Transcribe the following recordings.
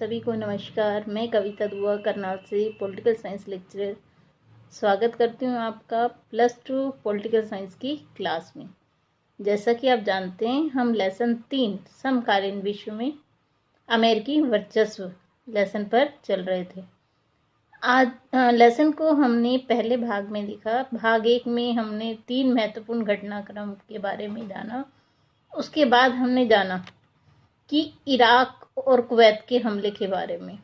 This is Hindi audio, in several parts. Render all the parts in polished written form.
सभी को नमस्कार। मैं कविता दुआ करनाल से पॉलिटिकल साइंस लेक्चरर स्वागत करती हूँ आपका +2 पॉलिटिकल साइंस की क्लास में। जैसा कि आप जानते हैं, हम लेसन 3 समकालीन विश्व में अमेरिकी वर्चस्व लेसन पर चल रहे थे। आज लेसन को हमने पहले भाग में देखा। भाग 1 में हमने 3 महत्वपूर्ण घटनाक्रम के बारे में जाना। उसके बाद हमने जाना कि इराक और कुवैत के हमले के बारे में,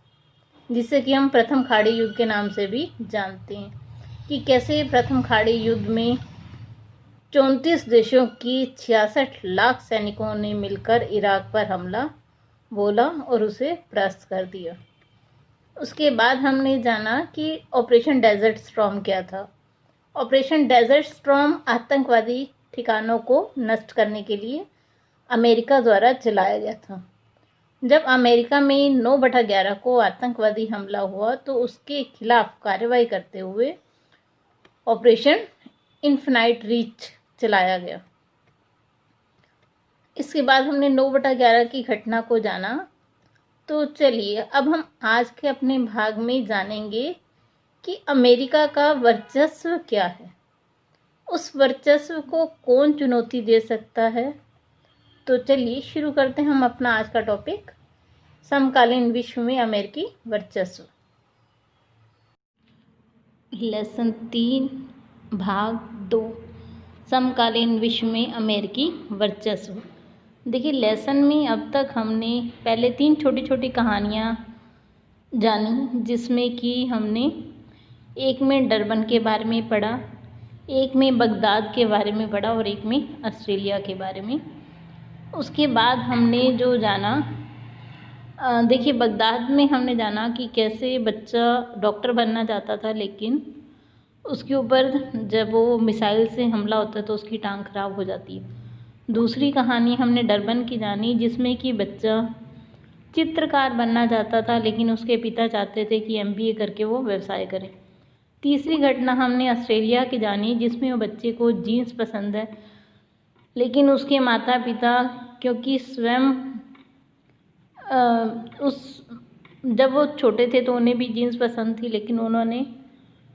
जिसे कि हम प्रथम खाड़ी युद्ध के नाम से भी जानते हैं, कि कैसे प्रथम खाड़ी युद्ध में 34 देशों की 66 लाख सैनिकों ने मिलकर इराक पर हमला बोला और उसे परास्त कर दिया। उसके बाद हमने जाना कि ऑपरेशन डेजर्ट स्टॉर्म क्या था। ऑपरेशन डेजर्ट स्टॉर्म आतंकवादी ठिकानों को नष्ट करने के लिए अमेरिका द्वारा चलाया गया था। जब अमेरिका में 9/11 को आतंकवादी हमला हुआ तो उसके खिलाफ कार्रवाई करते हुए ऑपरेशन इन्फिनाइट रीच चलाया गया। इसके बाद हमने 9/11 की घटना को जाना। तो चलिए अब हम आज के अपने भाग में जानेंगे कि अमेरिका का वर्चस्व क्या है, उस वर्चस्व को कौन चुनौती दे सकता है। तो चलिए शुरू करते हैं हम अपना आज का टॉपिक, समकालीन विश्व में अमेरिकी वर्चस्व। लेसन 3 भाग 2 समकालीन विश्व में अमेरिकी वर्चस्व। देखिए, लेसन में अब तक हमने पहले 3 छोटी छोटी कहानियाँ जानी, जिसमें कि हमने एक में डरबन के बारे में पढ़ा, एक में बगदाद के बारे में पढ़ा और एक में ऑस्ट्रेलिया के बारे में। उसके बाद हमने जो जाना, देखिए बगदाद में हमने जाना कि कैसे बच्चा डॉक्टर बनना चाहता था, लेकिन उसके ऊपर जब वो मिसाइल से हमला होता है तो उसकी टांग खराब हो जाती है। दूसरी कहानी हमने डरबन की जानी, जिसमें कि बच्चा चित्रकार बनना चाहता था, लेकिन उसके पिता चाहते थे कि MBA करके वो व्यवसाय करे। तीसरी घटना हमने ऑस्ट्रेलिया की जानी, जिसमें वो बच्चे को जीन्स पसंद है, लेकिन उसके माता पिता क्योंकि स्वयं जब वो छोटे थे तो उन्हें भी जीन्स पसंद थी, लेकिन उन्होंने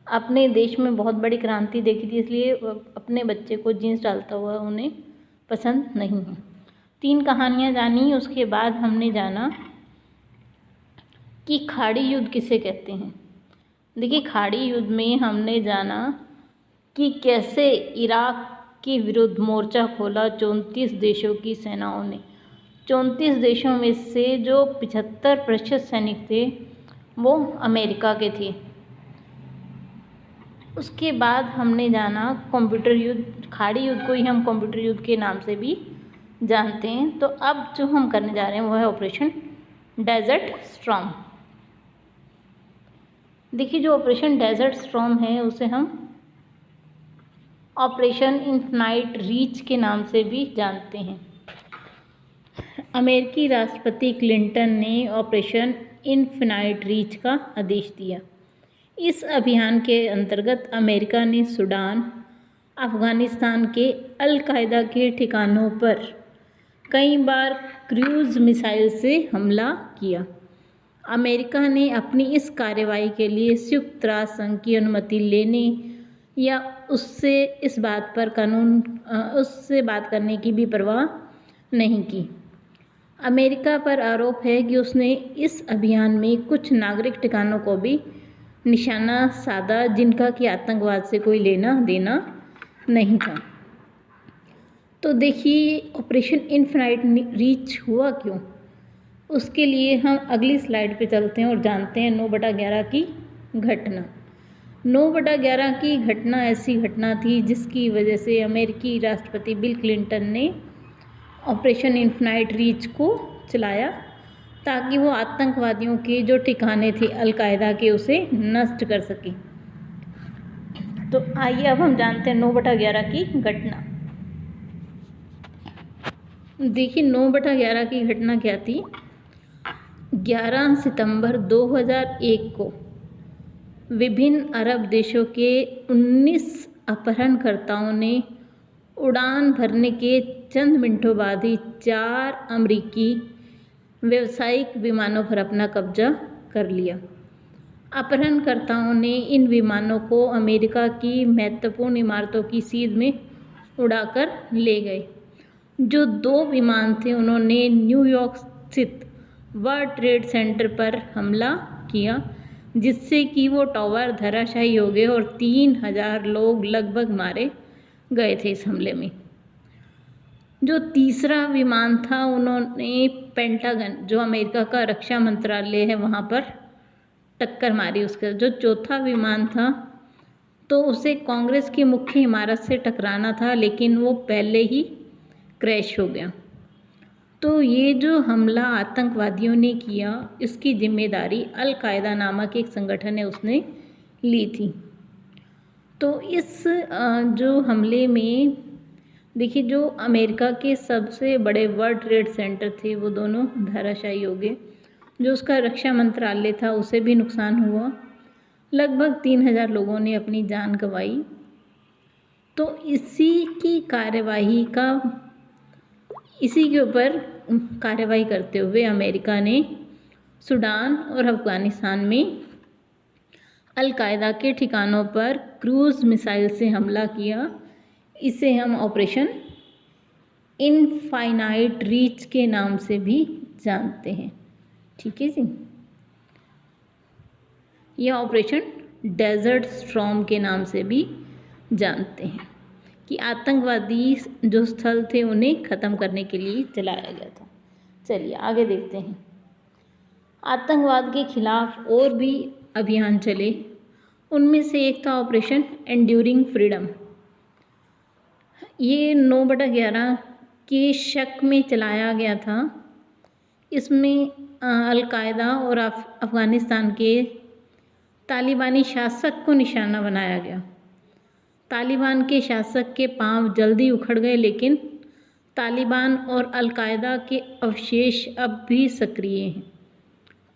अपने देश में बहुत बड़ी क्रांति देखी थी, इसलिए अपने बच्चे को जीन्स डालता हुआ उन्हें पसंद नहीं है। 3 कहानियाँ जानी। उसके बाद हमने जाना कि खाड़ी युद्ध किसे कहते हैं। देखिए, खाड़ी युद्ध में हमने जाना कि कैसे इराक के विरुद्ध मोर्चा खोला 34 देशों की सेनाओं ने। 34 देशों में से जो 75% सैनिक थे वो अमेरिका के थे। उसके बाद हमने जाना कंप्यूटर युद्ध। खाड़ी युद्ध को ही हम कंप्यूटर युद्ध के नाम से भी जानते हैं। तो अब जो हम करने जा रहे हैं वो है ऑपरेशन डेजर्ट स्टॉर्म। देखिए, जो ऑपरेशन डेजर्ट स्टॉर्म है उसे हम ऑपरेशन इन्फिनाइट रीच के नाम से भी जानते हैं। अमेरिकी राष्ट्रपति क्लिंटन ने ऑपरेशन इन्फिनाइट रीच का आदेश दिया। इस अभियान के अंतर्गत अमेरिका ने सूडान, अफ़गानिस्तान के अल-कायदा के ठिकानों पर कई बार क्रूज मिसाइल से हमला किया। अमेरिका ने अपनी इस कार्रवाई के लिए संयुक्त राष्ट्र संघ की अनुमति लेने या उससे बात करने की भी परवाह नहीं की। अमेरिका पर आरोप है कि उसने इस अभियान में कुछ नागरिक ठिकानों को भी निशाना साधा, जिनका कि आतंकवाद से कोई लेना देना नहीं था। तो देखिए, ऑपरेशन इन्फिनाइट रीच हुआ क्यों, उसके लिए हम अगली स्लाइड पे चलते हैं और जानते हैं 9/11 की घटना। 9/11 की घटना ऐसी घटना थी जिसकी वजह से अमेरिकी राष्ट्रपति बिल क्लिंटन ने ऑपरेशन इन्फिनाइट रीच को चलाया, ताकि वो आतंकवादियों के जो ठिकाने थे अल-कायदा के उसे नष्ट कर सके। तो आइए अब हम जानते हैं 9/11 की घटना। देखिए, 9/11 की घटना क्या थी। 11 सितंबर 2001 को विभिन्न अरब देशों के 19 अपहरणकर्ताओं ने उड़ान भरने के चंद मिनटों बाद ही 4 अमेरिकी व्यावसायिक विमानों पर अपना कब्जा कर लिया। अपहरणकर्ताओं ने इन विमानों को अमेरिका की महत्वपूर्ण इमारतों की सीध में उड़ाकर ले गए। जो 2 विमान थे उन्होंने न्यूयॉर्क स्थित वर्ल्ड ट्रेड सेंटर पर हमला किया, जिससे कि वो टावर धराशायी हो गए और 3000 लोग लगभग मारे गए थे इस हमले में। जो तीसरा विमान था उन्होंने पेंटागन, जो अमेरिका का रक्षा मंत्रालय है, वहाँ पर टक्कर मारी उसका। जो चौथा विमान था तो उसे कांग्रेस की मुख्य इमारत से टकराना था, लेकिन वो पहले ही क्रैश हो गया। तो ये जो हमला आतंकवादियों ने किया, इसकी जिम्मेदारी अल कायदा नामक एक संगठन है उसने ली थी। तो इस जो हमले में देखिए, जो अमेरिका के सबसे बड़े वर्ल्ड ट्रेड सेंटर थे वो दोनों धराशायी हो गए। जो उसका रक्षा मंत्रालय था उसे भी नुकसान हुआ। लगभग 3000 लोगों ने अपनी जान गंवाई। तो इसी के ऊपर कार्रवाई करते हुए अमेरिका ने सूडान और अफ़गानिस्तान में अल कायदा के ठिकानों पर क्रूज़ मिसाइल से हमला किया। इसे हम ऑपरेशन इनफाइनाइट रीच के नाम से भी जानते हैं। ठीक है जी। यह ऑपरेशन डेजर्ट स्टॉर्म के नाम से भी जानते हैं कि आतंकवादी जो स्थल थे उन्हें ख़त्म करने के लिए चलाया गया था। चलिए आगे देखते हैं। आतंकवाद के खिलाफ और भी अभियान चले, उनमें से एक था ऑपरेशन एंड्यूरिंग फ्रीडम। ये 9/11 के शक में चलाया गया था। इसमें अल कायदा और अफ़गानिस्तान के तालिबानी शासक को निशाना बनाया गया। तालिबान के शासक के पांव जल्दी उखड़ गए, लेकिन तालिबान और अल कायदा के अवशेष अब भी सक्रिय हैं।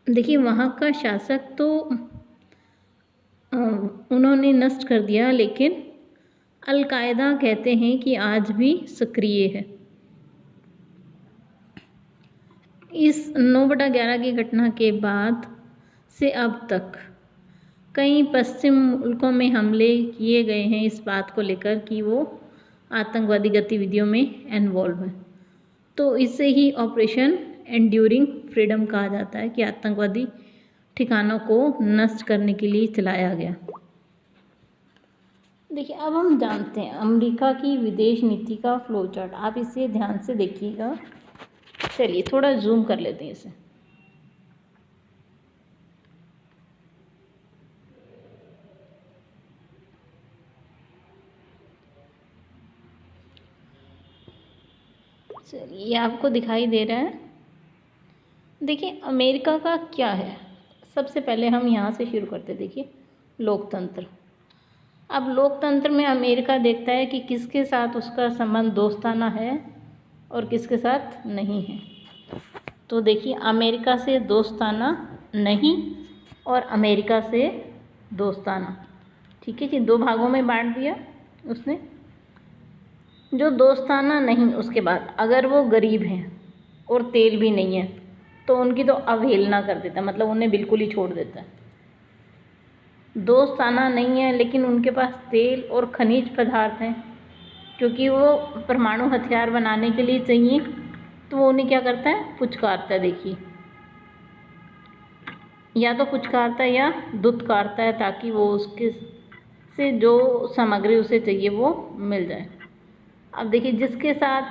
देखिए, वहाँ का शासक तो उन्होंने नष्ट कर दिया, लेकिन अल कायदा कहते हैं कि आज भी सक्रिय है। इस 9/11 की घटना के बाद से अब तक कई पश्चिम मुल्कों में हमले किए गए हैं इस बात को लेकर कि वो आतंकवादी गतिविधियों में इन्वॉल्व हैं। तो इसे ही ऑपरेशन एंड्यूरिंग फ्रीडम कहा जाता है कि आतंकवादी ठिकानों को नष्ट करने के लिए चलाया गया। देखिए, अब हम जानते हैं अमेरिका की विदेश नीति का फ्लो चार्ट। आप इसे ध्यान से देखिएगा। चलिए थोड़ा जूम कर लेते हैं इसे। चलिए, ये आपको दिखाई दे रहा है। देखिए, अमेरिका का क्या है। सबसे पहले हम यहाँ से शुरू करते। देखिए, लोकतंत्र। अब लोकतंत्र में अमेरिका देखता है कि किसके साथ उसका संबंध दोस्ताना है और किसके साथ नहीं है। तो देखिए, अमेरिका से दोस्ताना नहीं और अमेरिका से दोस्ताना। ठीक है जी, 2 भागों में बांट दिया उसने। जो दोस्ताना नहीं, उसके बाद अगर वो गरीब हैं और तेल भी नहीं है तो उनकी तो अवहेलना कर देता है, मतलब उन्हें बिल्कुल ही छोड़ देता है। दोस्ताना नहीं है लेकिन उनके पास तेल और खनिज पदार्थ हैं, क्योंकि वो परमाणु हथियार बनाने के लिए चाहिए, तो वो उन्हें क्या करता है, पुचकारता है। देखिए, या तो पुचकारता है या दुत्कारता है, ताकि वो उसके से जो सामग्री उसे चाहिए वो मिल जाए। अब देखिए, जिसके साथ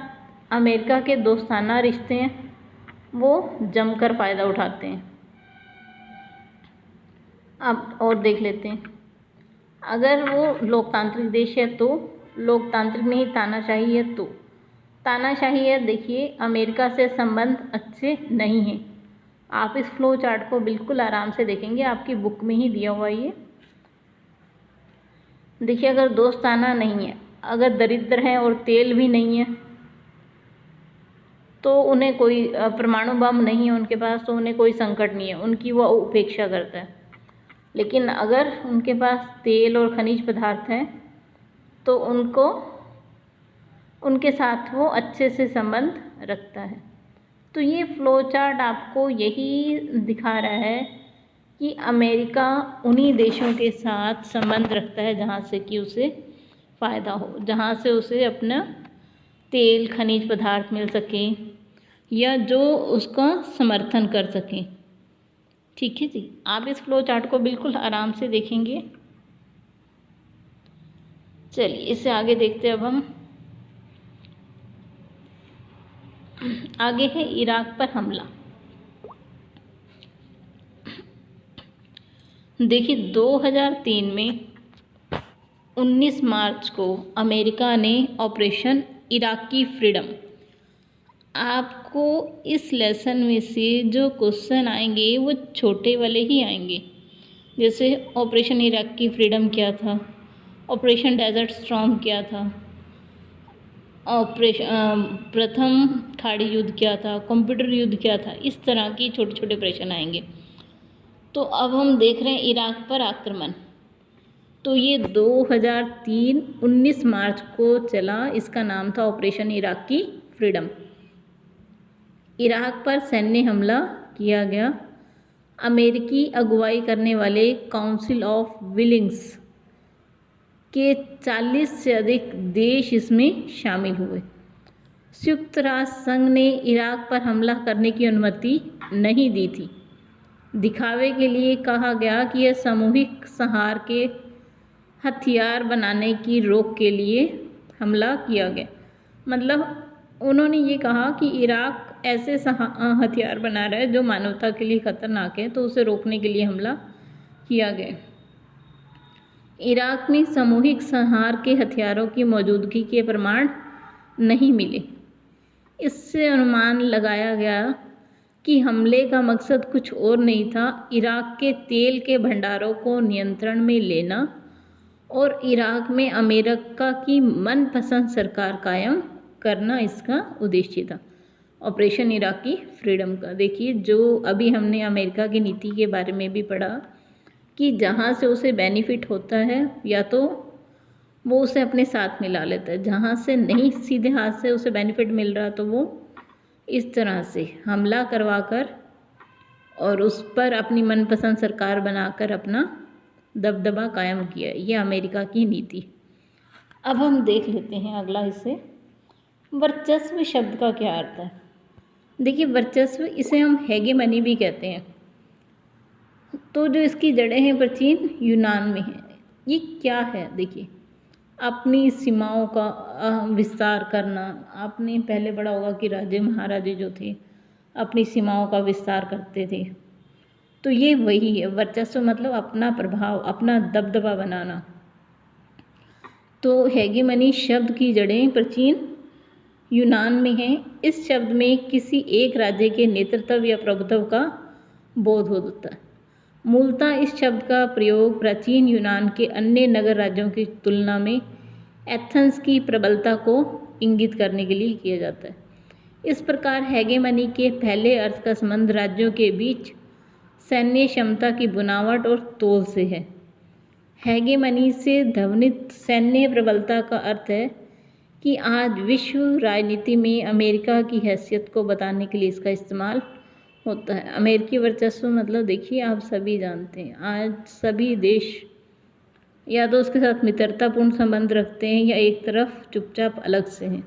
अमेरिका के दोस्ताना रिश्ते हैं वो जमकर फ़ायदा उठाते हैं। अब और देख लेते हैं, अगर वो लोकतांत्रिक देश है तो लोकतांत्रिक नहीं, तानाशाही है तो तानाशाही है। देखिए, अमेरिका से संबंध अच्छे नहीं हैं। आप इस फ्लो चार्ट को बिल्कुल आराम से देखेंगे, आपकी बुक में ही दिया हुआ ये। देखिए, अगर दोस्ताना नहीं है, अगर दरिद्र हैं और तेल भी नहीं है, तो उन्हें कोई परमाणु बम नहीं है उनके पास, तो उन्हें कोई संकट नहीं है, उनकी वो उपेक्षा करता है। लेकिन अगर उनके पास तेल और खनिज पदार्थ हैं तो उनके साथ वो अच्छे से संबंध रखता है। तो ये फ्लो चार्ट आपको यही दिखा रहा है कि अमेरिका उन्हीं देशों के साथ संबंध रखता है जहाँ से कि उसे फ़ायदा हो, जहाँ से उसे अपना तेल खनिज पदार्थ मिल सके या जो उसका समर्थन कर सकें। ठीक है जी, आप इस फ्लो चार्ट को बिल्कुल आराम से देखेंगे। चलिए इससे आगे देखते हैं। अब हम आगे है इराक पर हमला। देखिए 2003 में 19 मार्च को अमेरिका ने ऑपरेशन इराकी फ्रीडम, आपको इस लेसन में से जो क्वेश्चन आएंगे वो छोटे वाले ही आएंगे। जैसे ऑपरेशन इराकी फ्रीडम क्या था, ऑपरेशन डेजर्ट स्टॉर्म क्या था, ऑपरेशन प्रथम खाड़ी युद्ध क्या था, कंप्यूटर युद्ध क्या था, इस तरह की छोटे छोटे प्रश्न आएंगे। तो अब हम देख रहे हैं इराक पर आक्रमण। तो ये 2003 19 मार्च को चला, इसका नाम था ऑपरेशन इराकी फ्रीडम। इराक पर सैन्य हमला किया गया। अमेरिकी अगुवाई करने वाले काउंसिल ऑफ विलिंग्स के 40 से अधिक देश इसमें शामिल हुए। संयुक्त राष्ट्र संघ ने इराक पर हमला करने की अनुमति नहीं दी थी। दिखावे के लिए कहा गया कि यह सामूहिक संहार के हथियार बनाने की रोक के लिए हमला किया गया। मतलब उन्होंने ये कहा कि इराक ऐसे हथियार बना रहा है जो मानवता के लिए खतरनाक है, तो उसे रोकने के लिए हमला किया गया। इराक में सामूहिक संहार के हथियारों की मौजूदगी के प्रमाण नहीं मिले। इससे अनुमान लगाया गया कि हमले का मकसद कुछ और नहीं था, इराक के तेल के भंडारों को नियंत्रण में लेना और इराक में अमेरिका की मनपसंद सरकार कायम करना इसका उद्देश्य था, ऑपरेशन इराकी फ्रीडम का। देखिए जो अभी हमने अमेरिका की नीति के बारे में भी पढ़ा कि जहाँ से उसे बेनिफिट होता है या तो वो उसे अपने साथ मिला लेता है, जहाँ से नहीं सीधे हाथ से उसे बेनिफिट मिल रहा तो वो इस तरह से हमला करवाकर और उस पर अपनी मनपसंद सरकार बनाकर अपना दबदबा कायम किया। ये अमेरिका की नीति। अब हम देख लेते हैं अगला हिस्से, वर्चस्व शब्द का क्या अर्थ है। देखिए वर्चस्व, इसे हम हेगेमनी भी कहते हैं। तो जो इसकी जड़ें हैं प्राचीन यूनान में है। ये क्या है, देखिए अपनी सीमाओं का विस्तार करना। आपने पहले पढ़ा होगा कि राजे महाराजे जो थे अपनी सीमाओं का विस्तार करते थे, तो ये वही है वर्चस्व, मतलब अपना प्रभाव, अपना दबदबा बनाना। तो हेगेमनी शब्द की जड़ें प्राचीन यूनान में हैं। इस शब्द में किसी एक राज्य के नेतृत्व या प्रभुत्व का बोध होता है। मूलतः इस शब्द का प्रयोग प्राचीन यूनान के अन्य नगर राज्यों की तुलना में एथेंस की प्रबलता को इंगित करने के लिए किया जाता है। इस प्रकार हेगेमनी के पहले अर्थ का संबंध राज्यों के बीच सैन्य क्षमता की बुनावट और तोल से है। हेगेमनी से ध्वनित सैन्य प्रबलता का अर्थ है कि आज विश्व राजनीति में अमेरिका की हैसियत को बताने के लिए इसका इस्तेमाल होता है। अमेरिकी वर्चस्व मतलब देखिए आप सभी जानते हैं, आज सभी देश या तो उसके साथ मित्रतापूर्ण संबंध रखते हैं या एक तरफ चुपचाप अलग से हैं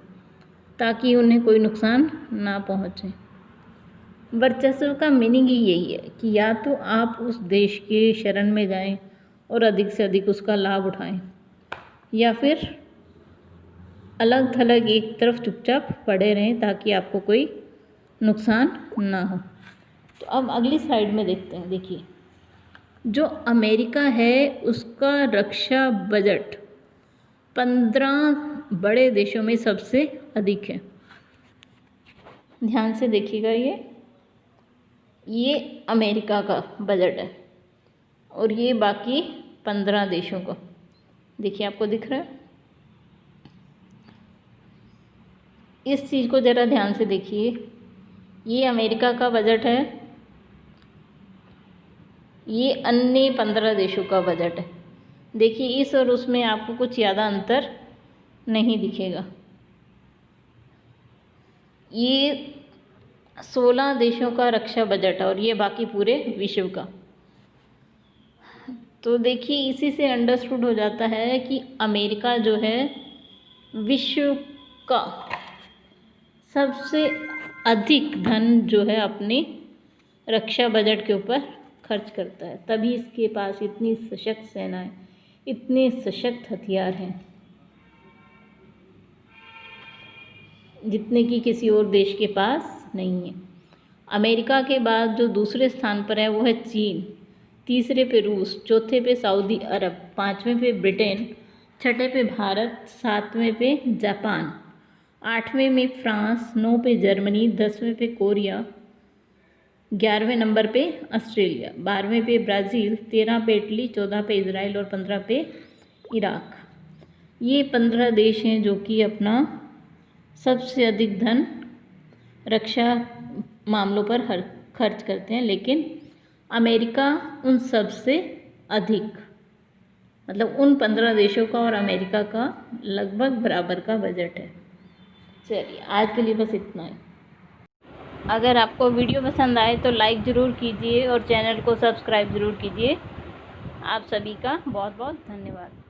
ताकि उन्हें कोई नुकसान ना पहुंचे। वर्चस्व का मीनिंग ही यही है कि या तो आप उस देश के शरण में जाएं और अधिक से अधिक उसका लाभ उठाएं, या फिर अलग थलग एक तरफ चुपचाप पड़े रहें ताकि आपको कोई नुकसान ना हो। तो अब अगली स्लाइड में देखते हैं। देखिए जो अमेरिका है उसका रक्षा बजट 15 बड़े देशों में सबसे अधिक है। ध्यान से देखिएगा, ये अमेरिका का बजट है और ये बाकी 15 देशों का। देखिए आपको दिख रहा है, इस चीज़ को ज़रा ध्यान से देखिए। ये अमेरिका का बजट है, ये अन्य 15 देशों का बजट है। देखिए इस और उसमें आपको कुछ ज़्यादा अंतर नहीं दिखेगा। ये 16 देशों का रक्षा बजट और ये बाकी पूरे विश्व का। तो देखिए इसी से अंडरस्टूड हो जाता है कि अमेरिका जो है विश्व का सबसे अधिक धन जो है अपने रक्षा बजट के ऊपर खर्च करता है, तभी इसके पास इतनी सशक्त सेना है, इतने सशक्त हथियार हैं जितने कि किसी और देश के पास नहीं है। अमेरिका के बाद जो दूसरे स्थान पर है वो है चीन, तीसरे पे रूस, चौथे पे सऊदी अरब, पाँचवें पे ब्रिटेन, छठे पे भारत, सातवें पे जापान, आठवें में फ्रांस, 9 पे जर्मनी, 10वें पे कोरिया, 11वें नंबर पे ऑस्ट्रेलिया, 12वें पे ब्राज़ील, 13 पे इटली, 14 पे इजराइल और 15 पे इराक। ये 15 देश हैं जो कि अपना सबसे अधिक धन रक्षा मामलों पर खर्च करते हैं, लेकिन अमेरिका उन सब से अधिक, मतलब उन 15 देशों का और अमेरिका का लगभग बराबर का बजट है। चलिए आज के लिए बस इतना ही। अगर आपको वीडियो पसंद आए तो लाइक ज़रूर कीजिए और चैनल को सब्सक्राइब ज़रूर कीजिए। आप सभी का बहुत बहुत धन्यवाद।